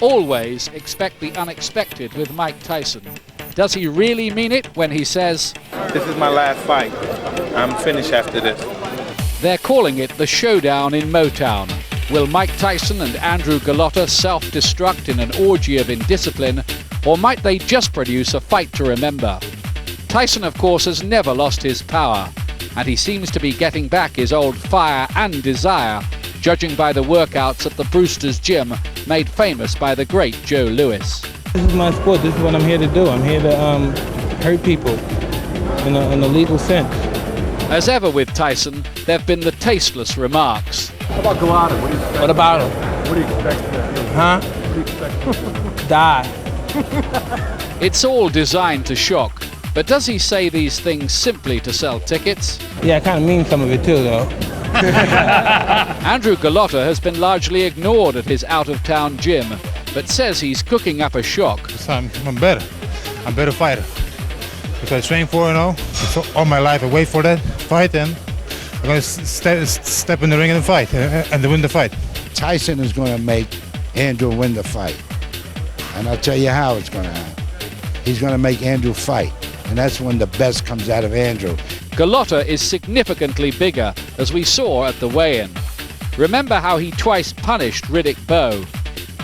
Always expect the unexpected with Mike Tyson. Does he really mean it when he says, "This is my last fight. I'm finished after this"? They're calling it the showdown in MOTOWN. Will Mike Tyson and Andrew GOLOTA self-destruct in an orgy of indiscipline, or might they just produce a fight to remember? Tyson, of course, has never lost his power, and he seems to be getting back his old fire and desire, judging by the workouts at the Brewster's Gym, made famous by the great Joe Louis. This is my sport. This is what I'm here to do. I'm here to hurt people in a legal sense. As ever with Tyson, there have been the tasteless remarks. How about GOLOTA? What do you expect? What about him? What do you expect? Huh? What do you expect? Die. It's all designed to shock, but does he say these things simply to sell tickets? Yeah, I kind of mean some of it too, though. Andrew GOLOTA has been largely ignored at his out-of-town gym, but says he's cooking up a shock. I'm better. I'm a better fighter. Because I train for it, so all my life I wait for that fight, and I'm going to step in the ring and fight, and win the fight. Tyson is going to make Andrew win the fight. And I'll tell you how it's going to happen. He's going to make Andrew fight, and that's when the best comes out of Andrew. GOLOTA is significantly bigger, as we saw at the weigh-in. Remember how he twice punished Riddick Bowe.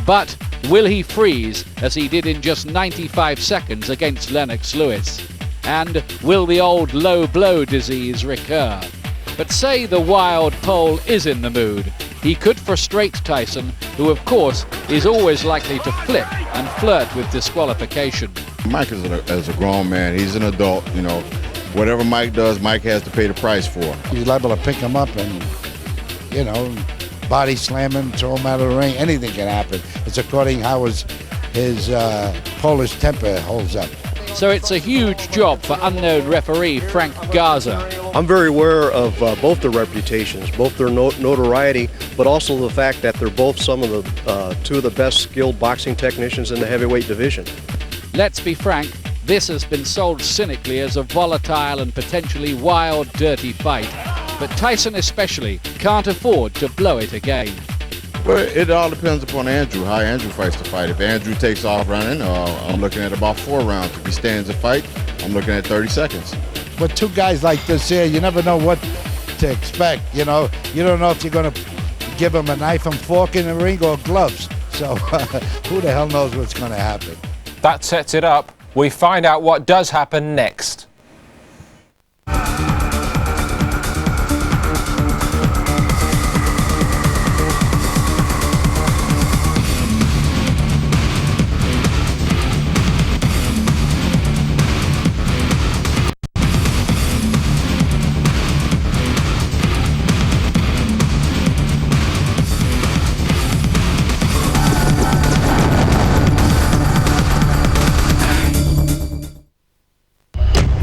But will he freeze, as he did in just 95 seconds against Lennox Lewis? And will the old low blow disease recur? But say the wild Pole is in the mood. He could frustrate Tyson, who of course is always likely to flip and flirt with disqualification. Mike is a grown man. He's an adult, Whatever Mike does, Mike has to pay the price for. He's liable to pick him up and, body slam him, throw him out of the ring. Anything can happen. It's according how his Polish temper holds up. So it's a huge job for unknown referee Frank Garza. I'm very aware of both their reputations, both their notoriety, but also the fact that they're both some of the two of the best skilled boxing technicians in the heavyweight division. Let's be frank, this has been sold cynically as a volatile and potentially wild, dirty fight. But Tyson especially can't afford to blow it again. Well, it all depends upon Andrew, how Andrew fights the fight. If Andrew takes off running, I'm looking at about 4 rounds. If he stands a fight, I'm looking at 30 seconds. With two guys like this here, you never know what to expect, You don't know if you're going to give him a knife and fork in the ring or gloves. So who the hell knows what's going to happen? That sets it up. We find out what does happen next.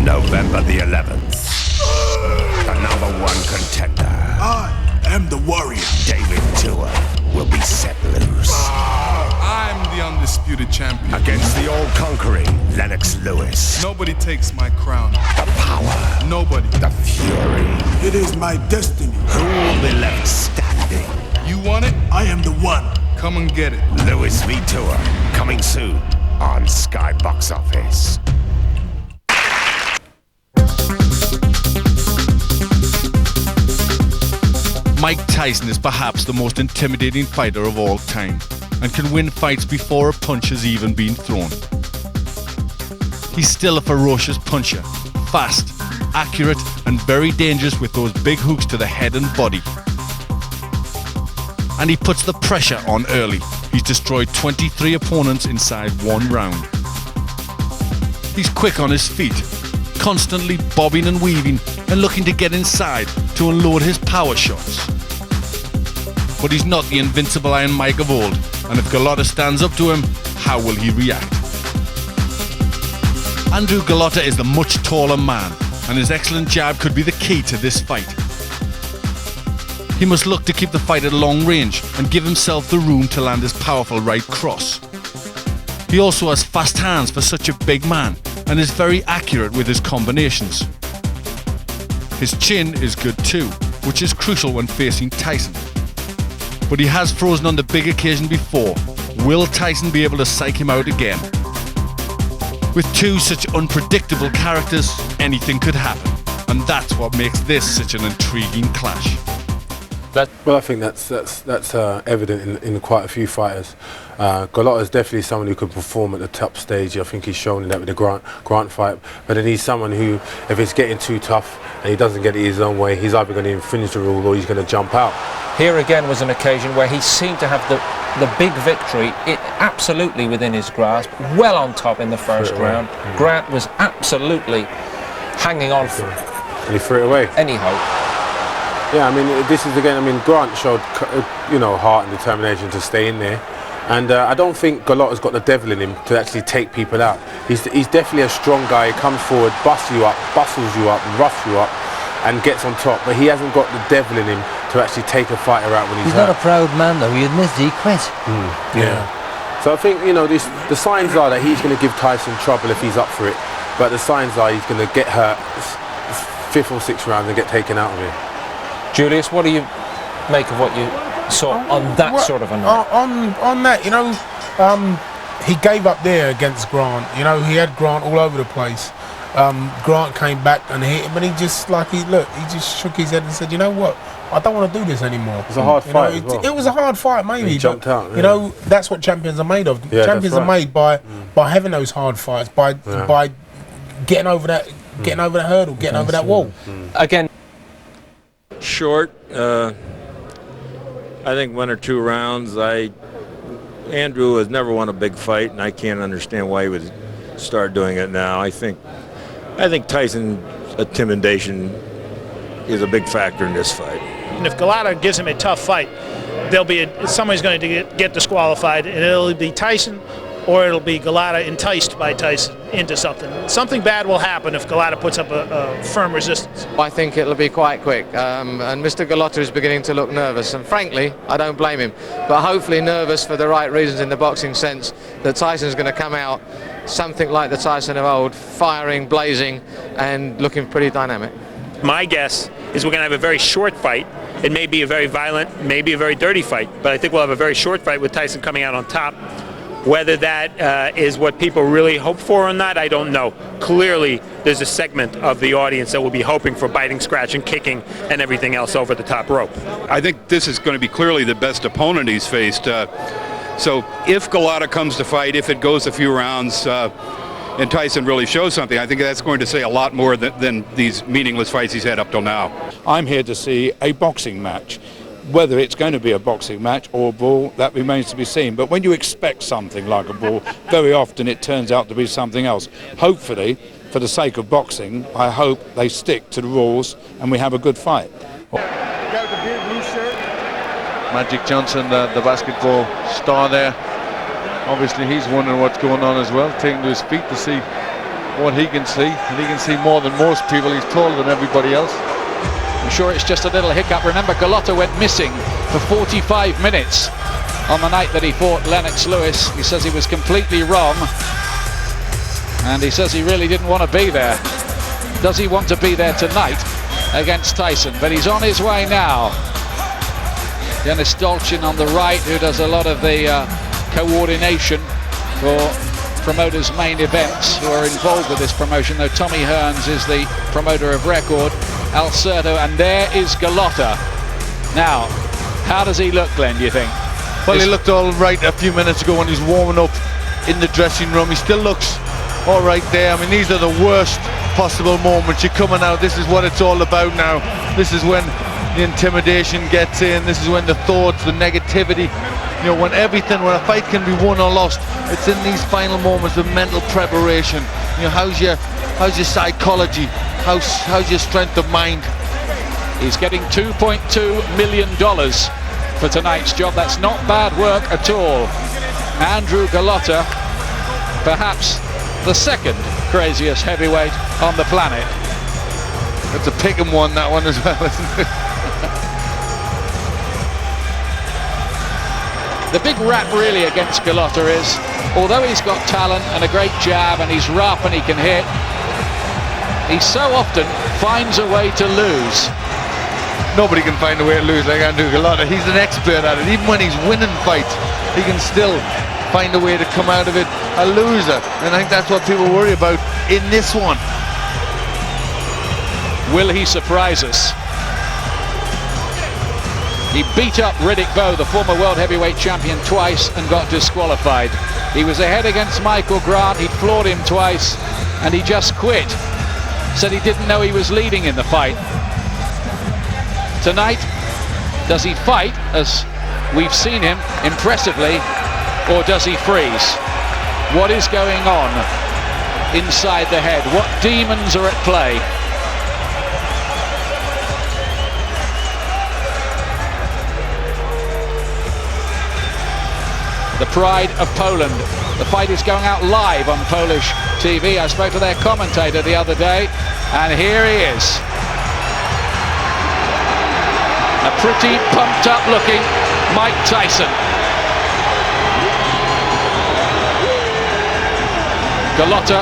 November the 11th, the #1 contender. I am the warrior. David Tua will be set loose. I'm the undisputed champion. Against the all-conquering Lennox Lewis. Nobody takes my crown. The power. Nobody. The fury. It is my destiny. Who will be left standing? You want it? I am the one. Come and get it. Lewis v. Tua, coming soon on Sky Box Office. Mike Tyson is perhaps the most intimidating fighter of all time and can win fights before a punch has even been thrown. He's still a ferocious puncher, fast, accurate and very dangerous with those big hooks to the head and body. And he puts the pressure on early. He's destroyed 23 opponents inside 1 round. He's quick on his feet, constantly bobbing and weaving and looking to get inside to unload his power shots. But he's not the invincible Iron Mike of old, and if GOLOTA stands up to him, how will he react? Andrew GOLOTA is the much taller man, and his excellent jab could be the key to this fight. He must look to keep the fight at long range and give himself the room to land his powerful right cross. He also has fast hands for such a big man and is very accurate with his combinations. His chin is good too, which is crucial when facing Tyson. But he has frozen on the big occasion before, Will Tyson be able to psych him out again? With two such unpredictable characters, anything could happen. And that's what makes this such an intriguing clash. Well, I think that's evident in quite a few fighters. GOLOTA is definitely someone who can perform at the top stage. I think he's shown that with the Grant fight. But then he's someone who, if it's getting too tough and he doesn't get it his own way, he's either going to infringe the rule or he's going to jump out. Here again was an occasion where he seemed to have the big victory absolutely within his grasp, well on top in the first round. Grant was absolutely hanging on for and he threw it away. Any hope. Yeah, I mean, this is again, I mean, Grant showed, heart and determination to stay in there. And I don't think GOLOTA's got the devil in him to actually take people out. He's definitely a strong guy. He comes forward, bustles you up, and roughs you up, and gets on top. But he hasn't got the devil in him to actually take a fighter out when he's hurt. Not a proud man, though. He admits he quit. Yeah. So I think, the signs are that he's going to give Tyson trouble if he's up for it. But the signs are he's going to get hurt 5th or 6th round and get taken out of it. Julius, what do you make of what you saw on that sort of a night? On that, he gave up there against Grant. He had Grant all over the place. Grant came back and hit him, and he just shook his head and said, "You know what? I don't want to do this anymore." It was a hard fight. It was a hard fight, maybe. He jumped out. Yeah. That's what champions are made of. Yeah, champions are made by having those hard fights, by getting over that, getting over the hurdle, getting over that wall. Again. Short. I think 1 or 2 rounds. Andrew has never won a big fight, and I can't understand why he would start doing it now. I think Tyson's intimidation is a big factor in this fight. And if GOLOTA gives him a tough fight, somebody's going to get disqualified, and it'll be Tyson or it'll be GOLOTA enticed by Tyson into something. Something bad will happen if GOLOTA puts up a firm resistance. I think it'll be quite quick, and Mr. GOLOTA is beginning to look nervous, and frankly, I don't blame him, but hopefully nervous for the right reasons in the boxing sense, that Tyson's going to come out something like the Tyson of old, firing, blazing, and looking pretty dynamic. My guess is we're going to have a very short fight. It may be a very violent, maybe a very dirty fight, but I think we'll have a very short fight with Tyson coming out on top. Whether that is what people really hope for or not, I don't know. Clearly, there's a segment of the audience that will be hoping for biting, scratching, kicking, and everything else over the top rope. I think this is going to be clearly the best opponent he's faced. So if GOLOTA comes to fight, if it goes a few rounds, and Tyson really shows something, I think that's going to say a lot more than these meaningless fights he's had up till now. I'm here to see a boxing match. Whether it's going to be a boxing match or a brawl, that remains to be seen. But when you expect something like a brawl, very often it turns out to be something else. Hopefully, for the sake of boxing, I hope they stick to the rules and we have a good fight. Magic Johnson, the basketball star there. Obviously, he's wondering what's going on as well, taking to his feet to see what he can see. And he can see more than most people. He's taller than everybody else. I'm sure it's just a little hiccup. Remember, GOLOTA went missing for 45 minutes on the night that he fought Lennox Lewis. He says he was completely wrong, and he says he really didn't want to be there. Does he want to be there tonight against Tyson? But he's on his way now. Denis Dolchin on the right, who does a lot of the coordination for promoters' main events who are involved with this promotion, though Tommy Hearns is the promoter of record. Al Cerdo, and there is GOLOTA. Now, how does he look, Glenn, do you think? Well, he looked all right a few minutes ago when he was warming up in the dressing room. He still looks all right there. I mean, these are the worst possible moments. You're coming out, this is what it's all about now. This is when the intimidation gets in. This is when the thoughts, the negativity, when a fight can be won or lost, it's in these final moments of mental preparation. How's your psychology? How's your strength of mind? He's getting $2.2 million for tonight's job. That's not bad work at all. Andrew GOLOTA, perhaps the second craziest heavyweight on the planet. It's a pick 'em one, that one as well, isn't it? The big rap really against GOLOTA is, although he's got talent and a great jab and he's rough and he can hit, he so often finds a way to lose. Nobody can find a way to lose like Andrew GOLOTA. He's an expert at it. Even when he's winning fights, he can still find a way to come out of it a loser. And I think that's what people worry about in this one. Will he surprise us? He beat up Riddick Bowe, the former world heavyweight champion, twice and got disqualified. He was ahead against Michael Grant, he'd floored him twice, and he just quit. Said he didn't know he was leading in the fight. Tonight, does he fight, as we've seen him impressively, or does he freeze? What is going on inside the head? What demons are at play? The pride of Poland. The fight is going out live on Polish TV. I spoke to their commentator the other day, and here he is. A pretty pumped up looking Mike Tyson. GOLOTA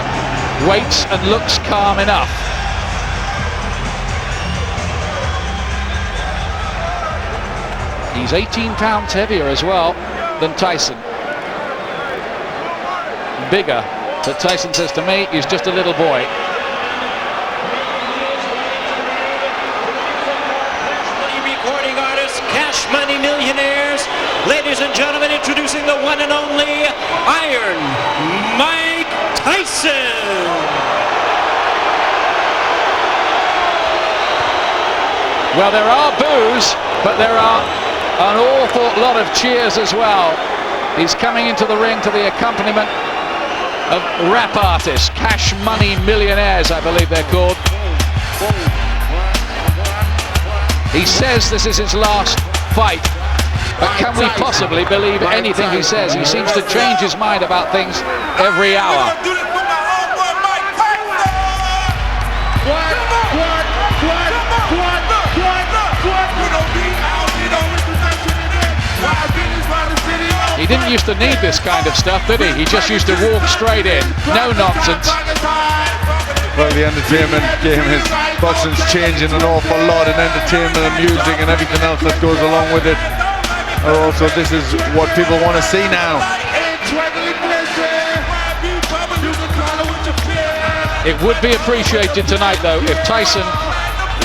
waits and looks calm enough. He's 18 pounds heavier as well than Tyson. Bigger, but Tyson says to me he's just a little boy. Recording artists, cash money millionaires, ladies and gentlemen, introducing the one and only Iron Mike Tyson. Well, there are boos, but there are an awful lot of cheers as well. He's coming into the ring to the accompaniment of rap artists, cash money millionaires, I believe they're called. He says this is his last fight, but can we possibly believe anything he says? He seems to change his mind about things every hour. He didn't used to need this kind of stuff, did he? He just used to walk straight in, no nonsense. Well, the entertainment game, his boxing's changing an awful lot, and entertainment and music and everything else that goes along with it. And also, this is what people want to see now. It would be appreciated tonight, though, if Tyson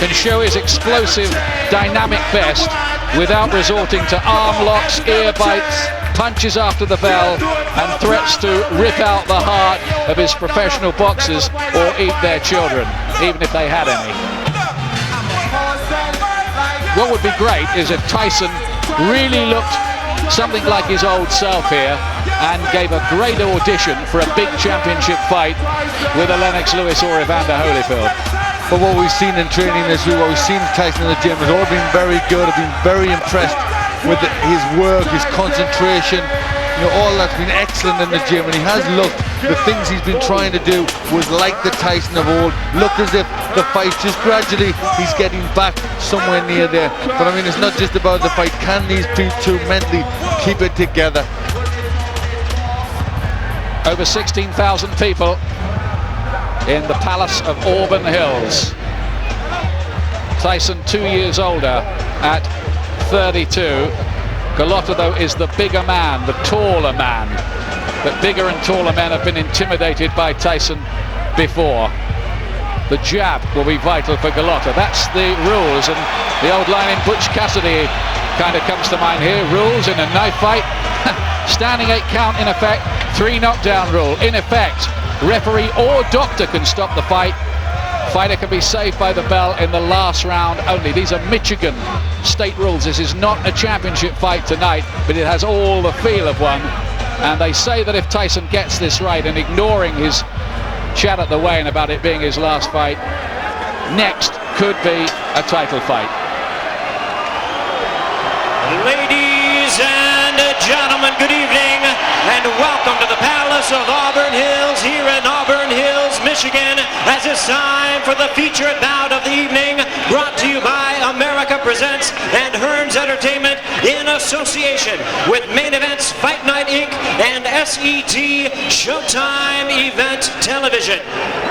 can show his explosive, dynamic best without resorting to arm locks, ear bites, punches after the bell, and threats to rip out the heart of his professional boxers or eat their children, even if they had any. What would be great is if Tyson really looked something like his old self here and gave a great audition for a big championship fight with a Lennox Lewis or Evander Holyfield. But what we've seen in training this week, what we've seen Tyson in the gym has all been very good. I've been very impressed with his work, his concentration. You know, all that's been excellent in the gym, and he has looked, the things he's been trying to do was like the Tyson of old. Looked as if the fight, just gradually, he's getting back somewhere near there. But I mean, it's not just about the fight. Can these two mentally keep it together? Over 16,000 people in the Palace of Auburn Hills. Tyson 2 years older at 32. GOLOTA, though, is the bigger man, the taller man. But bigger and taller men have been intimidated by Tyson before. The jab will be vital for GOLOTA. That's the rules, and the old line in Butch Cassidy kind of comes to mind here. Rules in a knife fight. Standing 8 count in effect, 3 knockdown rule in effect. Referee or doctor can stop the fight. Fighter can be saved by the bell in the last round only. These are Michigan state rules. This is not a championship fight tonight, but it has all the feel of one. And they say that if Tyson gets this right, and ignoring his chat at the weigh-in about it being his last fight, next could be a title fight. Ladies and gentlemen, good evening, and welcome to the Palace of Auburn Hills here in Auburn Hills, Michigan, as it's time for the featured bout of the evening, brought to you by America Presents and Hearns Entertainment in association with Main Events, Fight Night Inc. and SET Showtime Event Television.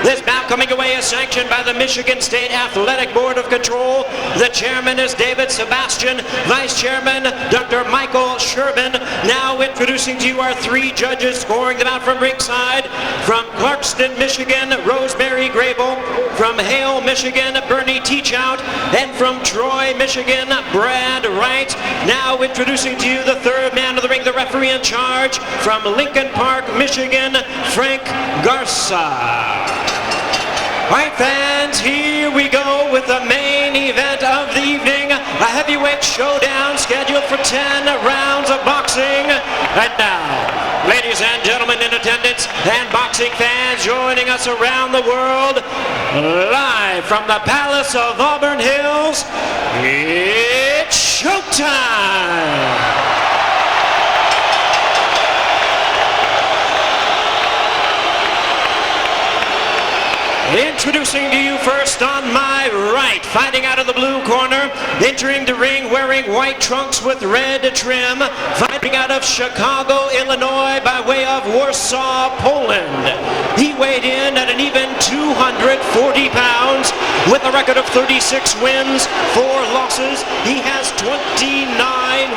This bout coming away is sanctioned by the Michigan State Athletic Board of Control. The chairman is David Sebastian, vice chairman Dr. Michael Sherman. Now introducing to you our three judges scoring the bout from ringside. From Clarkston, Michigan, Rosemary Grable. From Hale, Michigan, Bernie Teachout. And from Troy, Michigan, Brad Wright. Now introducing to you the third man of the ring, the referee in charge. From Lincoln Park, Michigan, Frank Garza. All right, fans, here we go with the main event of the evening. A heavyweight showdown scheduled for 10 rounds of boxing. And now, ladies and gentlemen in attendance and boxing fans joining us around the world, live from the Palace of Auburn Hills, it's showtime! Introducing to you first on my right, fighting out of the blue corner, entering the ring wearing white trunks with red trim, fighting out of Chicago, Illinois by way of Warsaw, Poland. He weighed in at an even 240 pounds with a record of 36 wins, 4 losses. He has 29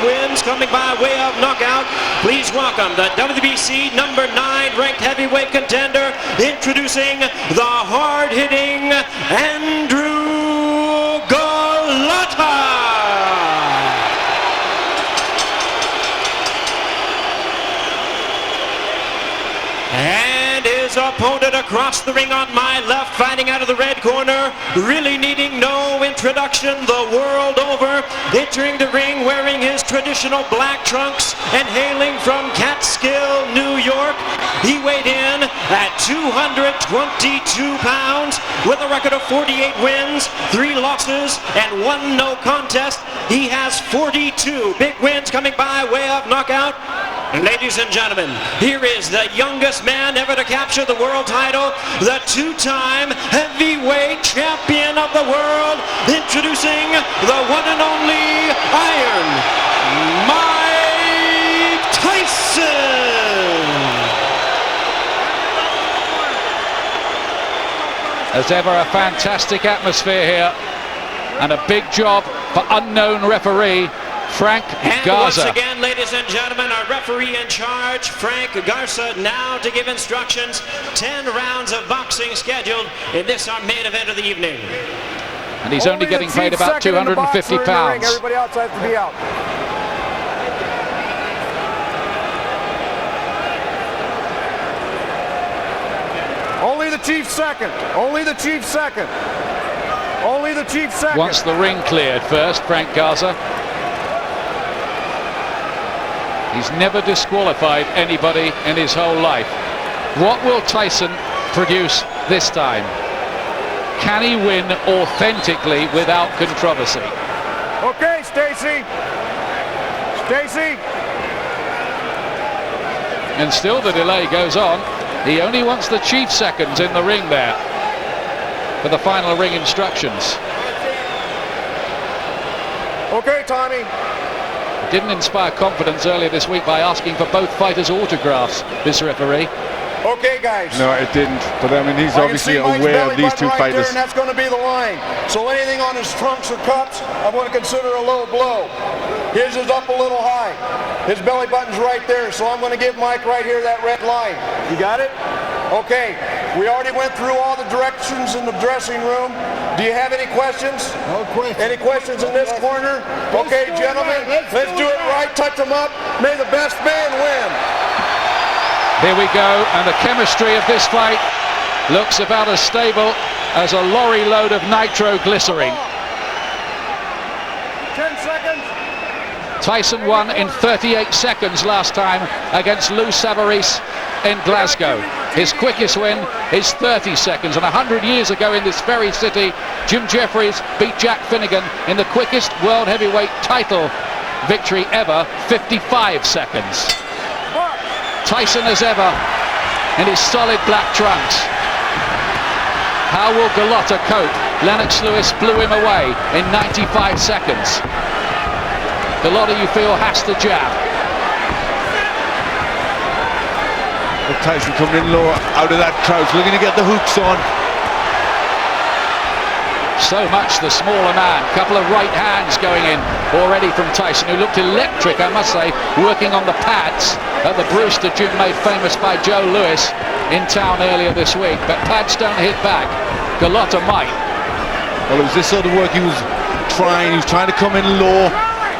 wins coming by way of knockout. Please welcome the WBC number 9 ranked heavyweight contender, introducing the hard-hitting Andrew GOLOTA. And his opponent across the ring on my left, fighting out of the red corner, really needing no introduction the world over, entering the ring wearing his traditional black trunks and hailing from Catskill, New York. He weighed in at 222 pounds with a record of 48 wins, 3 losses, and 1 no contest. He has 42 big wins coming by way of knockout. Ladies and gentlemen, here is the youngest man ever to capture the world title, the 2-time heavyweight champion of the world, introducing the one and only Iron Mike Tyson. As ever, a fantastic atmosphere here, and a big job for unknown referee Frank Garza. And once again, ladies and gentlemen, our referee in charge, Frank Garza, now to give instructions. 10 rounds of boxing scheduled in this, our main event of the evening. And he's only getting paid about 250 pounds. Everybody else has to be out. Only the chief second. Only the chief second. Only the chief second. Wants the ring cleared first, Frank Garza. He's never disqualified anybody in his whole life. What will Tyson produce this time? Can he win authentically without controversy? Okay, Stacy. Stacy. And still the delay goes on. He only wants the chief seconds in the ring there for the final ring instructions. Okay, Tommy. Didn't inspire confidence earlier this week by asking for both fighters' autographs, this referee. Okay, guys. No, it didn't. But I mean, he's obviously aware of these two right fighters. There, and that's going to be the line. So anything on his trunks or cups, I'm going to consider a low blow. His is up a little high. His belly button's right there, so I'm going to give Mike right here that red line. You got it? Okay. We already went through all the directions in the dressing room. Do you have any questions? No questions. Any questions in this corner? Okay, gentlemen, let's do it right. Touch them up. May the best man win. Here we go, and the chemistry of this fight looks about as stable as a lorry load of nitroglycerine. 10 seconds. Tyson won in 38 seconds last time against Lou Savarese in Glasgow. His quickest win is 30 seconds, and 100 years ago in this very city, Jim Jeffries beat Jack Finnegan in the quickest world heavyweight title victory ever, 55 seconds. Tyson as ever in his solid black trunks. How will GOLOTA cope? Lennox Lewis blew him away in 95 seconds. Golota, you feel, has to jab. But Tyson coming in low out of that crouch, looking to get the hooks on. So much the smaller man. Couple of right hands going in already from Tyson, who looked electric, I must say, working on the pads at the Brewster gym made famous by Joe Lewis in town earlier this week. But pads don't hit back. Golota might. Well, it was this sort of work he was trying. He was trying to come in low,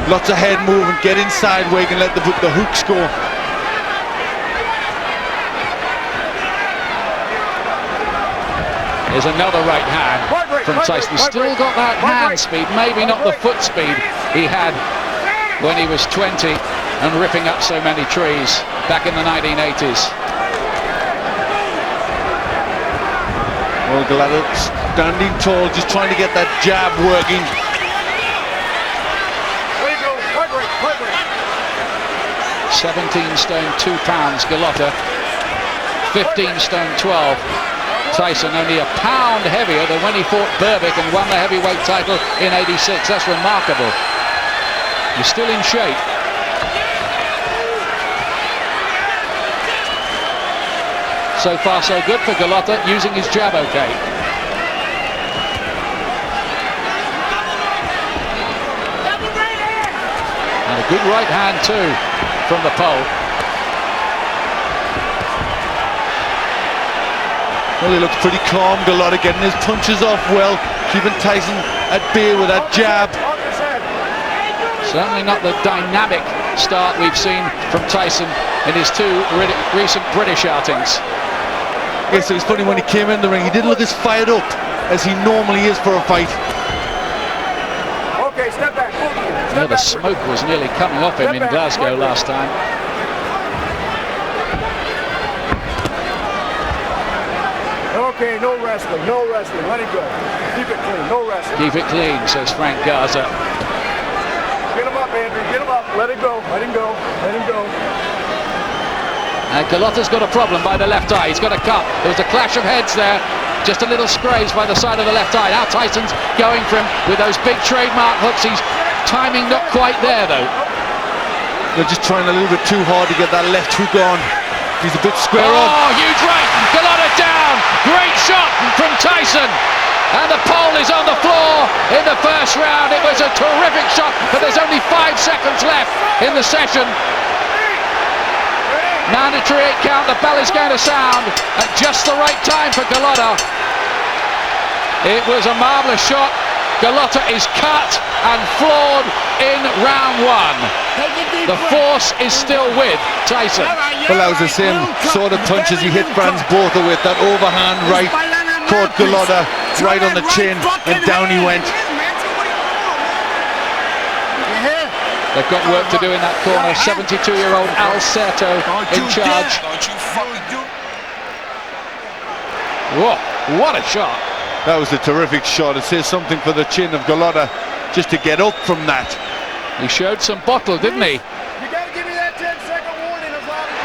lots of head movement, get inside where he can let the hooks go. There's another right hand from Tyson. Still got that hand speed, maybe not the foot speed he had when he was 20 and ripping up so many trees back in the 1980s. Well, Golota standing tall, just trying to get that jab working. 17 stone 2 pounds Golota, 15 stone 12. Tyson only a pound heavier than when he fought Berbick and won the heavyweight title in '86. That's remarkable. He's still in shape. So far so good for Golota, using his jab okay. And a good right hand too from the pole. Well, he looks pretty calm, Golota getting his punches off well, keeping Tyson at bay with that jab. Certainly not the dynamic start we've seen from Tyson in his 2 recent British outings. Yes, it was funny when he came in the ring, he didn't look as fired up as he normally is for a fight. Okay, step back. Yeah, the smoke was nearly coming off him in Glasgow last time. Okay, no wrestling, let it go. Keep it clean, no wrestling. Keep it clean, says Frank Garza. Get him up, Andrew, get him up. Let it go, let him go, let him go. And Golota's got a problem by the left eye. He's got a cut. There was a clash of heads there. Just a little scraze by the side of the left eye. Now Tyson's going for him with those big trademark hooks. He's timing not quite there, though. They're just trying a little bit too hard to get that left hook on. He's a bit square on. Oh, huge right. Golota down. Great shot from Tyson. And the pole is on the floor in the first round. It was a terrific shot, but there's only 5 seconds left in the session. Mandatory 8 count. The bell is going to sound at just the right time for Golota. It was a marvellous shot. Golota is cut and floored in round 1. The force is still with Tyson. Well, that was the same sort of punch as he hit Franz Botha with. That overhand right caught Golota right on the chin, and down he went. They've got work to do in that corner. 72-year-old Al Certo in charge. Whoa, what a shot. That was a terrific shot. It says something for the chin of Golota just to get up from that. He showed some bottle, didn't he?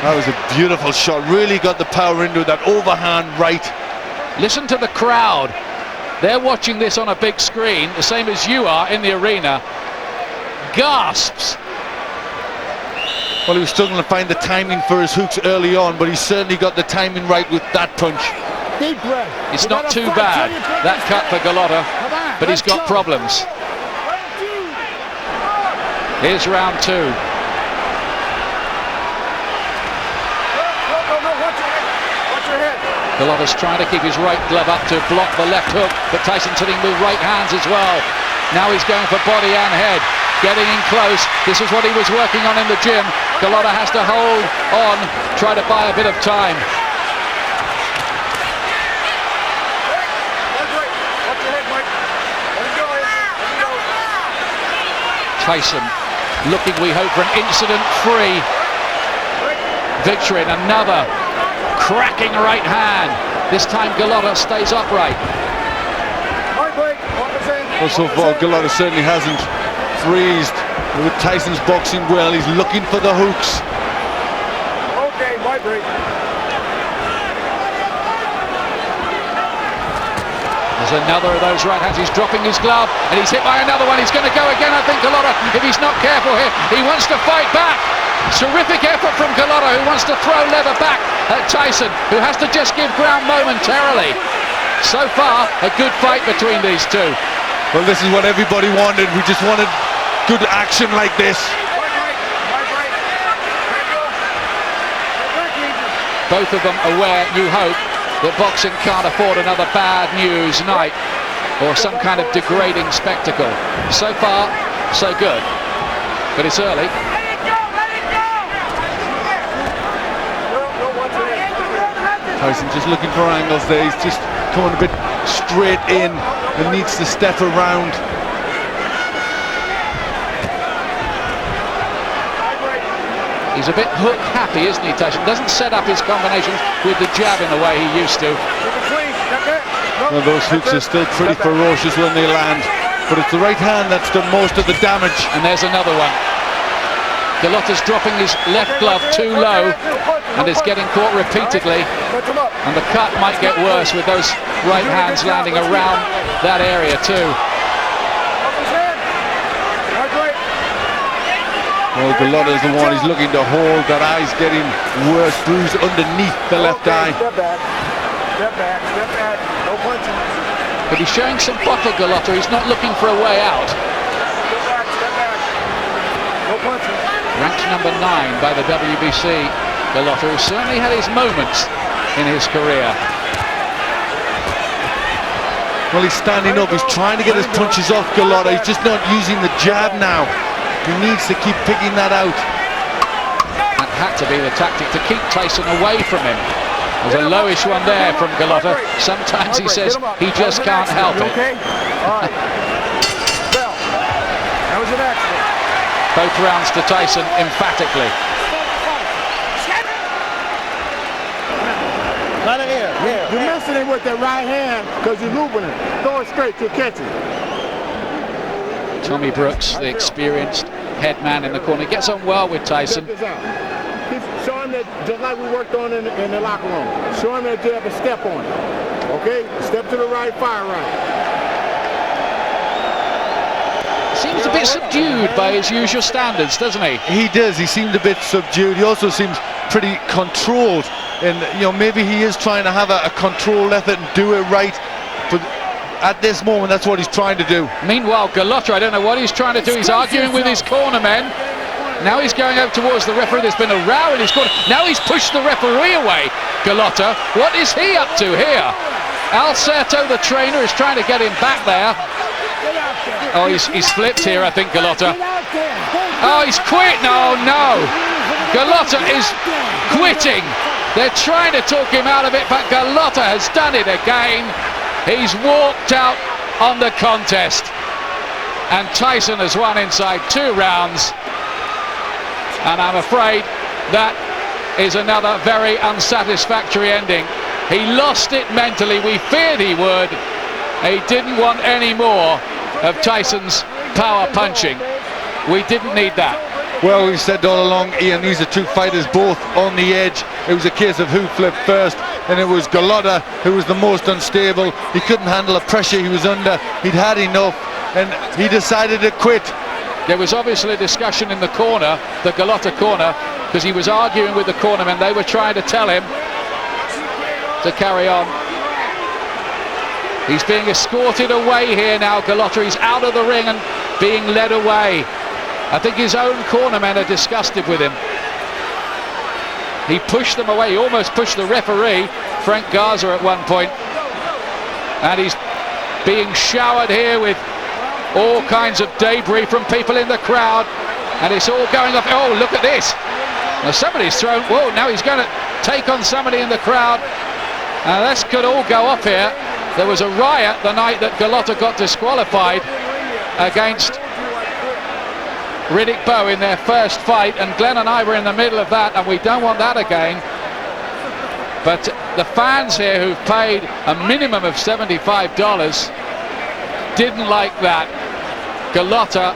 That was a beautiful shot. Really got the power into that overhand right. Listen to the crowd. They're watching this on a big screen, the same as you are in the arena. Gasps. Well, he was struggling to find the timing for his hooks early on, but he certainly got the timing right with that punch. Deep breath. It's not too bad, that cut for Golota, but he's got problems. Here's round 2. Golota's trying to keep his right glove up to block the left hook, but Tyson's hitting with right hands as well. Now he's going for body and head, getting in close. This is what he was working on in the gym. Golota has to hold on, try to buy a bit of time. Tyson looking, we hope, for an incident-free victory, and another cracking right hand. This time Golota stays upright. Well, so far Golota certainly hasn't freezed with Tyson's boxing well. He's looking for the hooks. Okay, my break. There's There's another of those right hands. He's dropping his glove and he's hit by another one. He's going to go again, I think, GOLOTA, if he's not careful here. He wants to fight back. Terrific effort from GOLOTA, who wants to throw leather back at TYSON, who has to just give ground momentarily. So far, a good fight between these two. Well, this is what everybody wanted. We just wanted good action like this. Both of them aware, you hope, that boxing can't afford another bad news night or some kind of degrading spectacle. So far, so good. But it's early. TYSON just looking for angles there. He's just coming a bit straight in and needs to step around. He's a bit hook happy, isn't he, TYSON? Doesn't set up his combinations with the jab in the way he used to. Well, those hooks are still pretty ferocious when they land, but it's the right hand that's done most of the damage. And there's another one. GOLOTA's dropping his left glove too low and is getting caught repeatedly. And the cut might get worse with those right hands landing around that area too. Well, GOLOTA's the one he's looking to hold. That eye's getting worse, bruised underneath the left eye. Step back, step back, step back, no punching. But he's showing some bottle, GOLOTA. He's not looking for a way out. Step back, no punching. Ranked number 9 by the WBC, GOLOTA, who certainly had his moments in his career. Well, he's standing up. He's trying to get his punches off, GOLOTA. He's just not using the jab now. He needs to keep picking that out. That had to be the tactic to keep TYSON away from him. There's a lowish one there from GOLOTA. Sometimes he says he just can't help it. Okay? All right. Bell. That was an accident. Both rounds to TYSON emphatically. Right here. You're missing it with the right hand because you're looping it. Throw it straight to catch it. Tommy Brooks, the experienced head man in the corner, gets on well with TYSON. Show him that just like we worked on in the locker room. Show him that you have a step on it. Okay? Step to the right, fire right. Seems a bit subdued by his usual standards, doesn't he? He does. He seemed a bit subdued. He also seems pretty controlled. And, you know, maybe he is trying to have a controlled effort and do it right. But at this moment, that's what he's trying to do. Meanwhile, GOLOTA, I don't know what he's trying to do. He's arguing with his corner men. Now he's going over towards the referee. There's been a row in his corner. Now he's pushed the referee away, GOLOTA. What is he up to here? Alcerto, the trainer, is trying to get him back there. Oh, he's flipped here, I think, GOLOTA. Oh, he's quit. No. GOLOTA is quitting. They're trying to talk him out of it, but GOLOTA has done it again. He's walked out on the contest. And TYSON has won inside 2 rounds. And I'm afraid that is another very unsatisfactory ending. He lost it mentally. We feared he would. He didn't want any more of TYSON's power punching. We didn't need that. Well, we've said all along, Ian, these are two fighters both on the edge. It was a case of who flipped first, and it was GOLOTA who was the most unstable. He couldn't handle the pressure he was under. He'd had enough, and he decided to quit. There was obviously a discussion in the corner, the GOLOTA corner, because he was arguing with the cornermen. They were trying to tell him to carry on. He's being escorted away here now, GOLOTA. He's out of the ring and being led away. I think his own cornermen are disgusted with him. He pushed them away. He almost pushed the referee, Frank Garza, at one point. And he's being showered here with all kinds of debris from people in the crowd. And it's all going off. Oh, look at this. Now somebody's thrown. Whoa, now he's going to take on somebody in the crowd. Now this could all go off here. There was a riot the night that GOLOTA got disqualified against Riddick Bowe in their first fight, and Glenn and I were in the middle of that, and we don't want that again. But the fans here who've paid a minimum of $75 didn't like that. GOLOTA,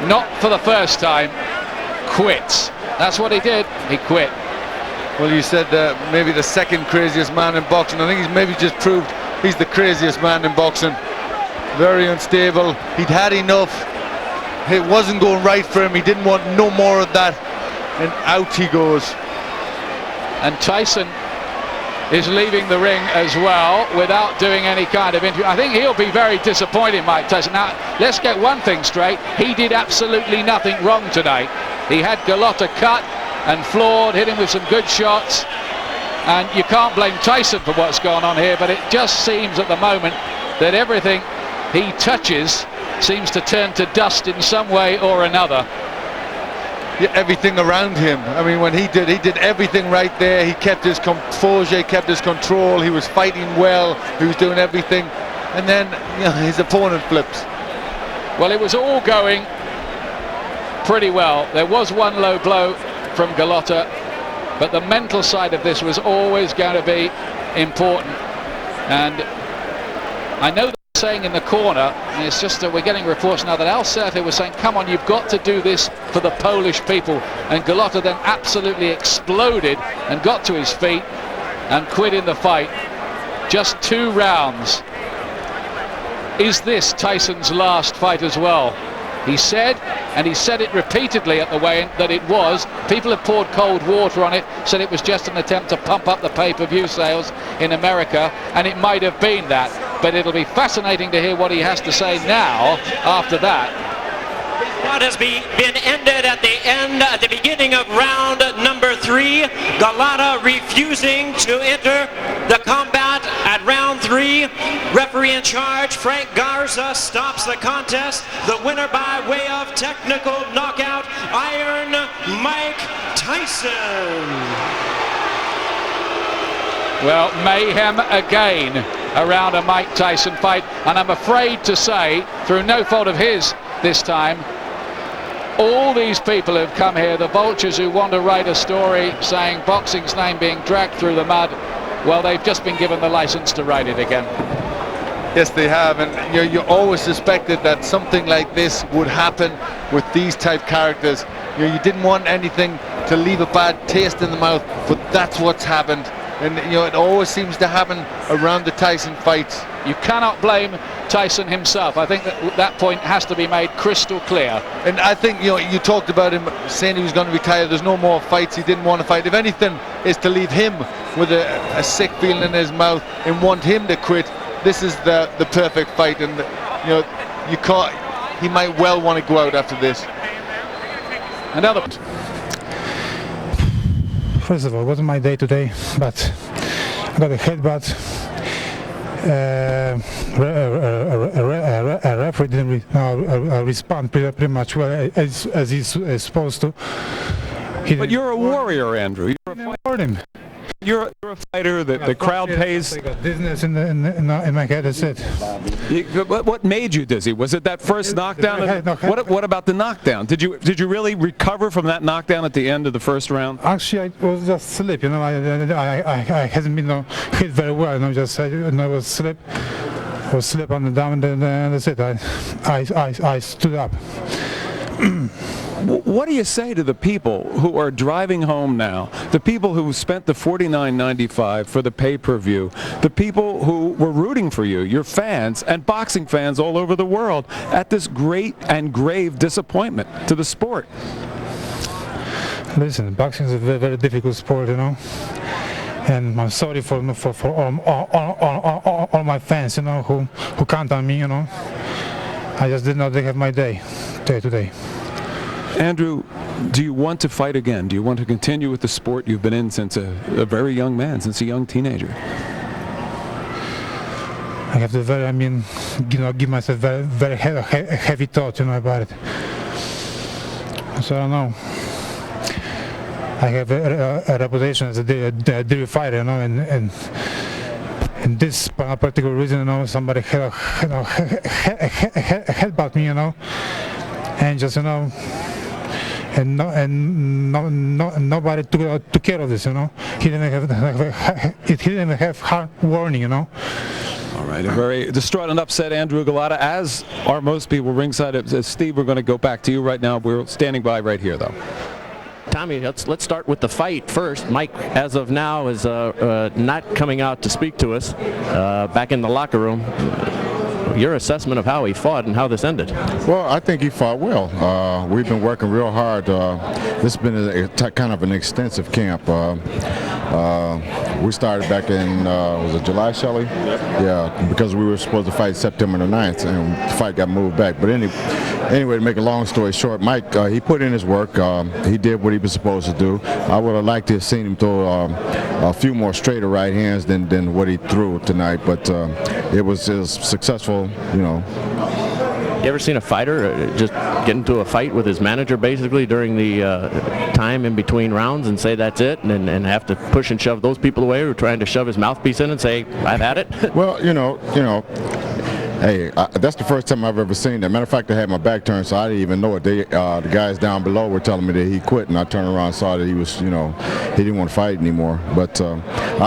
not for the first time, quits. That's what he did. He quit. Well, you said maybe the second craziest man in boxing. I think he's maybe just proved He's the craziest man in boxing. Very unstable. He'd had enough. It wasn't going right for him. He didn't want no more of that. And out he goes. And Tyson is leaving the ring as well without doing any kind of interview. I think he'll be very disappointed, Mike Tyson. Now, let's get one thing straight. He did absolutely nothing wrong tonight. He had GOLOTA cut and floored, hit him with some good shots. And you can't blame Tyson for what's gone on here, but it just seems at the moment that everything he touches seems to turn to dust in some way or another. Yeah, everything around him. I mean, when he did everything right there. He kept his composure, he kept his control, he was fighting well, he was doing everything, and then his opponent flips. Well, it was all going pretty well. There was one low blow from GOLOTA, but the mental side of this was always going to be important. And I know saying in the corner, and it's just that we're getting reports now that Al Surter was saying, come on, you've got to do this for the Polish people. And GOLOTA then absolutely exploded and got to his feet and quit in the fight. Just 2 rounds. Is this Tyson's last fight as well? He said, and he said it repeatedly at the weigh-in, that it was. People have poured cold water on it, said it was just an attempt to pump up the pay-per-view sales in America, and it might have been that. But it'll be fascinating to hear what he has to say now after that. What has been ended at the beginning of round number 3. GOLOTA refusing to enter the combat at round 3. Referee in charge, Frank Garza, stops the contest. The winner by way of technical knockout, Iron Mike Tyson. Well, mayhem again around a Mike Tyson fight, and I'm afraid to say, through no fault of his this time, all these people who've come here, the vultures who want to write a story saying boxing's name being dragged through the mud, well, they've just been given the license to write it again. Yes, they have, and you always suspected that something like this would happen with these type characters. You didn't want anything to leave a bad taste in the mouth, but that's what's happened. And it always seems to happen around the Tyson fights. You cannot blame Tyson himself. I think that point has to be made crystal clear. And I think you talked about him saying he was going to retire. There's no more fights. He didn't want to fight. If anything, is to leave him with a sick feeling in his mouth and want him to quit. This is the perfect fight, and he might well want to go out after this. Another. First of all, it wasn't my day today, but I got a headbutt. A referee didn't respond pretty much well as he's supposed to. But you're a warrior, Andrew. You're a fighter that the crowd pays. I got dizziness in my head. That's it. What made you dizzy? Was it that first knockdown? What about the knockdown? Did you really recover from that knockdown at the end of the first round? Actually, I was just sleep. I hasn't been hit very well. I was sleep on the down, and that's it. I stood up. What do you say to the people who are driving home now, the people who spent the $49.95 for the pay-per-view, the people who were rooting for you, your fans and boxing fans all over the world, at this great and grave disappointment to the sport? Listen, boxing is a very, very difficult sport, and I'm sorry for all my fans, who count on me, I just did not have my day today. Andrew, do you want to fight again? Do you want to continue with the sport you've been in since a very young man, since a young teenager? I have to give myself very, very heavy thought, about it. So I don't know. I have a reputation as a dairy fighter, and this particular reason, somebody headbutt me, and just, and nobody took care of this, He didn't have hard warning, All right, a very distraught and upset Andrew GOLOTA, as are most people ringside. Steve, we're going to go back to you right now. We're standing by right here, though. Tommy, let's start with the fight first. Mike, as of now, is not coming out to speak to us back in the locker room. Your assessment of how he fought and how this ended? Well, I think he fought well. We've been working real hard. This has been kind of an extensive camp. We started back in, was it July, Shelley? Yep. Yeah, because we were supposed to fight September the 9th, and the fight got moved back. But anyway, to make a long story short, Mike, he put in his work. He did what he was supposed to do. I would have liked to have seen him throw a few more straighter right hands than what he threw tonight, but it was successful, you know. You ever seen a fighter just get into a fight with his manager basically during the time in between rounds and say that's it, and have to push and shove those people away who are trying to shove his mouthpiece in and say, I've had it? Well, you know, hey, that's the first time I've ever seen that. Matter of fact, I had my back turned, so I didn't even know it. The guys down below were telling me that he quit, and I turned around and saw that he was, you know, he didn't want to fight anymore. But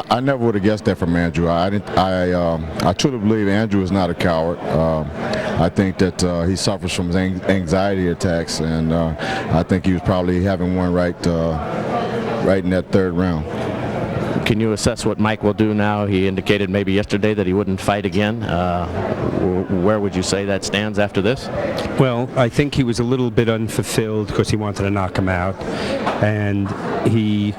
I never would have guessed that from Andrew. I truly believe Andrew is not a coward. I think that he suffers from anxiety attacks, and I think he was probably having one right in that third round. Can you assess what Mike will do now? He indicated maybe yesterday that he wouldn't fight again. Where would you say that stands after this? Well, I think he was a little bit unfulfilled because he wanted to knock him out, and he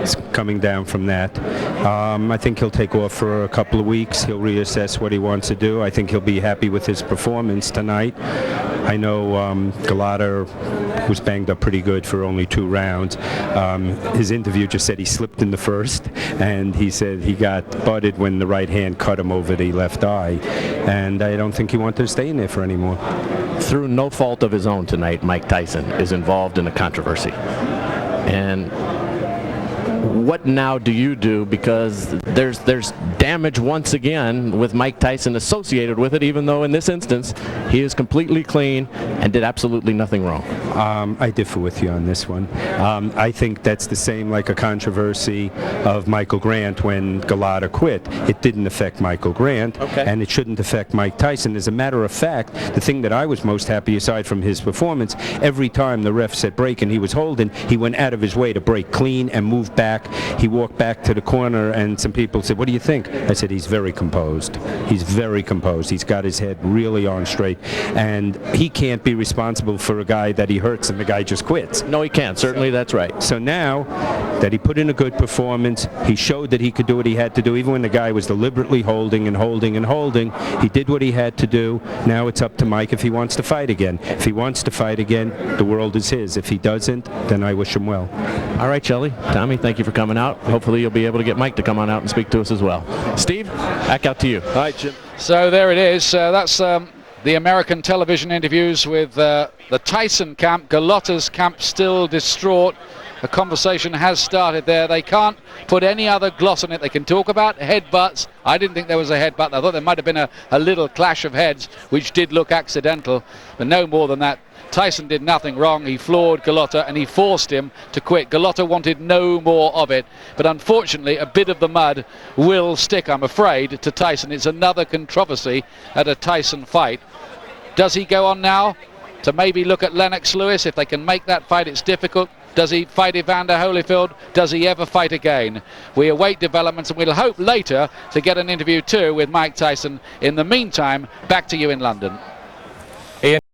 is coming down from that. I think he'll take off for a couple of weeks. He'll reassess what he wants to do. I think he'll be happy with his performance tonight. I know GOLOTA was banged up pretty good for only 2 rounds. His interview just said he slipped in the first, and he said he got butted when the right hand cut him over the left eye, and I don't think he wanted to stay in there for any more. Through no fault of his own tonight, Mike Tyson is involved in a controversy. And what now do you do? Because there's damage once again with Mike Tyson associated with it, even though in this instance he is completely clean and did absolutely nothing wrong. I differ with you on this one. I think that's the same like a controversy of Michael Grant when GOLOTA quit. It didn't affect Michael Grant, and it shouldn't affect Mike Tyson. As a matter of fact, the thing that I was most happy, aside from his performance, every time the ref said break and he was holding, he went out of his way to break clean and move back. He walked back to the corner, and some people said, what do you think? I said, he's very composed. He's very composed. He's got his head really on straight, and he can't be responsible for a guy that he hurts and the guy just quits. No, he can't. Certainly, that's right. So now that he put in a good performance, he showed that he could do what he had to do, even when the guy was deliberately holding and holding and holding. He did what he had to do. Now it's up to Mike if he wants to fight again. If he wants to fight again, the world is his. If he doesn't, then I wish him well. All right, Shelley. Tommy, thank you for coming out. Hopefully you'll be able to get Mike to come on out and speak to us as well. Steve, back out to you. Hi, Jim. So there it is. That's the American television interviews with the Tyson camp. GOLOTA's camp still distraught. A conversation has started there. They can't put any other gloss on it. They can talk about headbutts. I didn't think there was a headbutt. I thought there might have been a little clash of heads, which did look accidental, but no more than that. Tyson did nothing wrong. He floored GOLOTA and he forced him to quit. GOLOTA wanted no more of it, but unfortunately a bit of the mud will stick, I'm afraid, to Tyson. It's another controversy at a Tyson fight. Does he go on now to maybe look at Lennox Lewis? If they can make that fight, it's difficult. Does he fight Evander Holyfield? Does he ever fight again? We await developments, and we'll hope later to get an interview too with Mike Tyson. In the meantime, back to you in London.